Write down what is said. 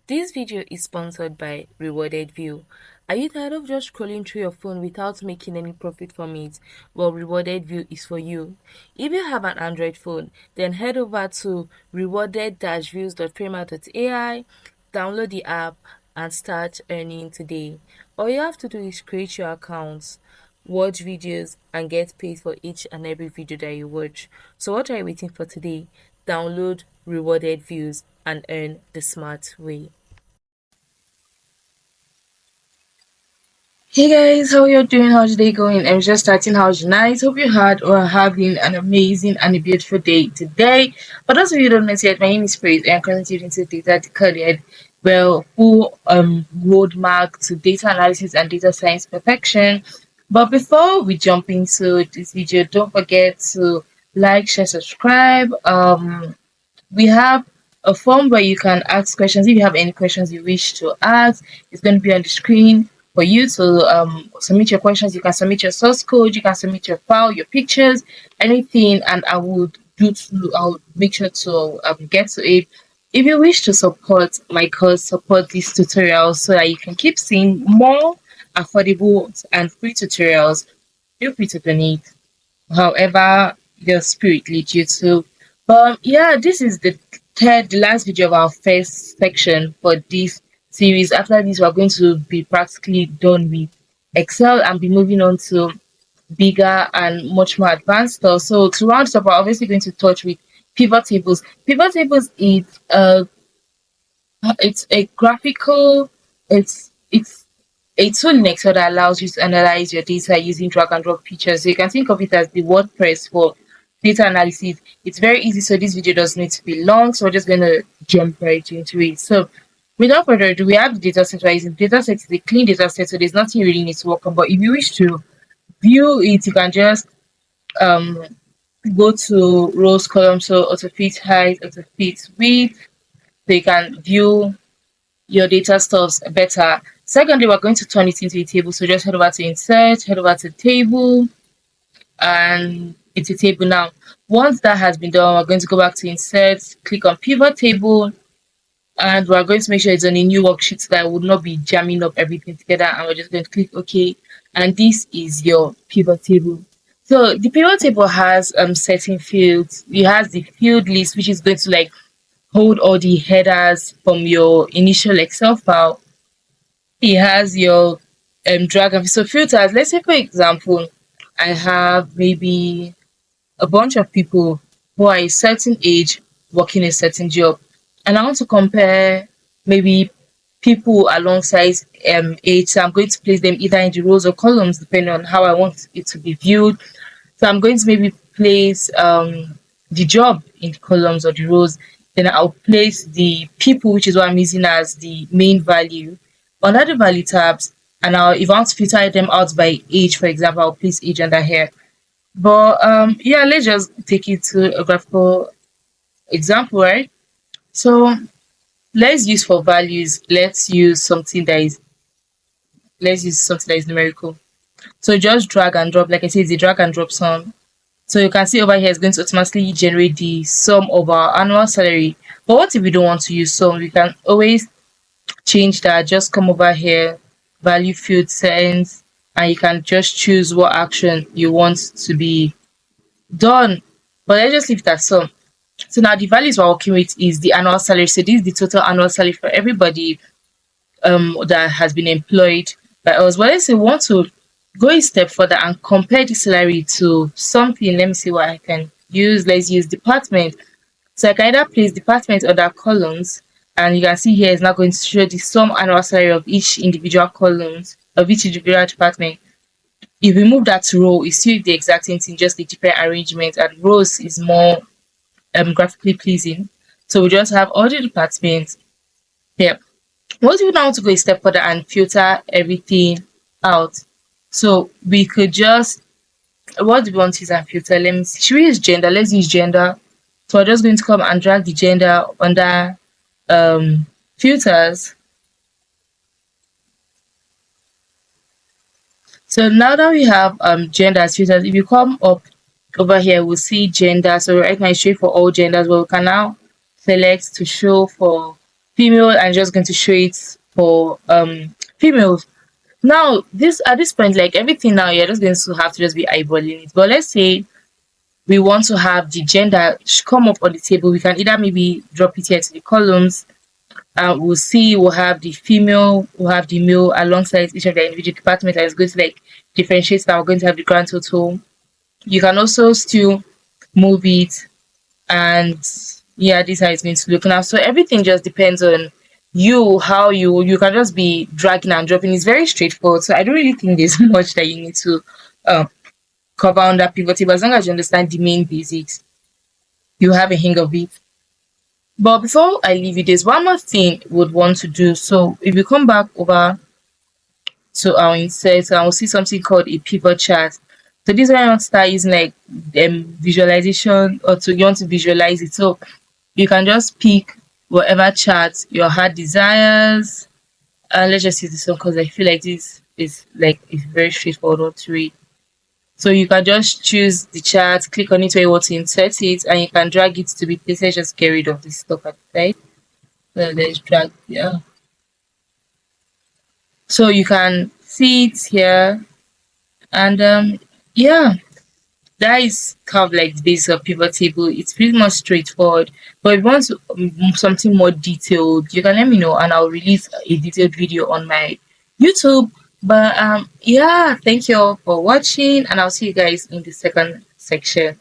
This video is sponsored by Rewarded View. Are you tired of just scrolling through your phone without making any profit from it? Well, Rewarded View is for you. If you have an Android phone, then head over to rewarded-views.premier.ai, download the app, and start earning today. All you have to do is create your accounts, watch videos, and get paid for each and every video that you watch. So what are you waiting for today? Download Rewarded Views and earn the smart way. Hey guys, how you doing? How's your day going? I'm just starting. How's your night? Hope you had or are having an amazing and a beautiful day today. For those of you who don't know yet, my name is Praise and I'm currently into data decoded. Well, full roadmap to data analysis and data science perfection. But before we jump into this video, don't forget to like, share, subscribe. We have a form where you can ask questions. If you have any questions you wish to ask, it's going to be on the screen for you to submit your questions. You can submit your source code, you can submit your file, your pictures, anything, and I'll make sure to get to it. If you wish to support my course, support these tutorials so that you can keep seeing more affordable and free tutorials, feel free to donate however your spirit leads you to. But yeah, this is the last video of our first section for this series. After this, we're going to be practically done with Excel and be moving on to bigger and much more advanced stuff. So to round it up, we're obviously going to touch with pivot tables. Pivot tables is it's a graphical, it's a tool in Excel that allows you to analyze your data using drag and drop features. So you can think of it as the WordPress for data analysis. It's very easy, so this video doesn't need to be long. So we're just gonna jump right into it. So without further ado, we have the data set. Right? The data set is a clean data set, so there's nothing you really need to work on. But if you wish to view it, you can just um go to rows, columns, so auto fit height, auto fit width, so you can view your data stuffs better. Secondly, we're going to turn it into a table. So just head over to insert, head over to table, and it's a table now. Once that has been done, we're going to go back to insert, click on pivot table, and we're going to make sure it's on a new worksheet so that it would not be jamming up everything together. And we're just going to click OK. And this is your pivot table. So the pivot table has certain fields. It has the field list, which is going to like hold all the headers from your initial Excel file. It has your drag and so filters. Let's say for example, I have maybe a bunch of people who are a certain age working a certain job, and I want to compare maybe people alongside age. So I'm going to place them either in the rows or columns depending on how I want it to be viewed. So I'm going to maybe place the job in the columns or the rows. Then I'll place the people, which is what I'm using as the main value, under the value tabs. And if I want to filter them out by age, for example, I'll place age under here. But yeah, let's just take it to a graphical example, right? So let's use for values. Let's use something that is numerical. So just drag and drop. Like I said, it's a drag and drop sum. So you can see over here it's going to automatically generate the sum of our annual salary. But what if we don't want to use sum? We can always change that. Just come over here, value field settings, and you can just choose what action you want to be done. But let's just leave it at sum. So now the values we're working with is the annual salary. So this is the total annual salary for everybody that has been employed by us. But let's say we want to go a step further and compare the salary to something. Let me see what I can use. Let's use department. So I can either place department under columns, and you can see here it's now going to show the sum annual salary of each individual columns of each individual department. If we move that to row, it's still the exact same thing, just the different arrangement, and rows is more graphically pleasing. So we just have all the departments here. What if we now want to go a step further and filter everything out? So we could just, what do we want to use and filter? Let me see. Should we use gender? Let's use gender. So we're just going to come and drag the gender under filters. So now that we have gender as filters, if you come up over here, we'll see gender. So right now it's showing for all genders, but we can now select to show for female and just going to show it for females. Now this at this point, like everything now, you're just going to have to just be eyeballing it. But let's say we want to have the gender come up on the table. We can either maybe drop it here to the columns. We'll see we'll have the female, we'll have the male alongside each of the individual departments, and it's going to like differentiate that we're going to have the grand total. You can also still move it, and yeah, this is how it's going to look now. So everything just depends on you, how you can just be dragging and dropping. It's very straightforward. So I don't really think there's much that you need to um cover under pivot table. As long as you understand the main basics, you have a hang of it. But before I leave you, there's one more thing we would want to do. So if you come back over to our insert, and we'll see something called a pivot chart. So this is when I want to start using like visualization, or to you want to visualize it. So you can just pick whatever chart your heart desires. And let's just use this one because I feel like this is like it's very straightforward one to read. So you can just choose the chart, click on it where you want to insert it, and you can drag it to be placed. Let's just get rid of this stuff at the side. So let's drag, yeah. So you can see it here, and yeah, that is kind of like the base of pivot table. It's pretty much straightforward. But if you want to, something more detailed, you can let me know, and I'll release a detailed video on my YouTube. But yeah, thank you all for watching, and I'll see you guys in the second section.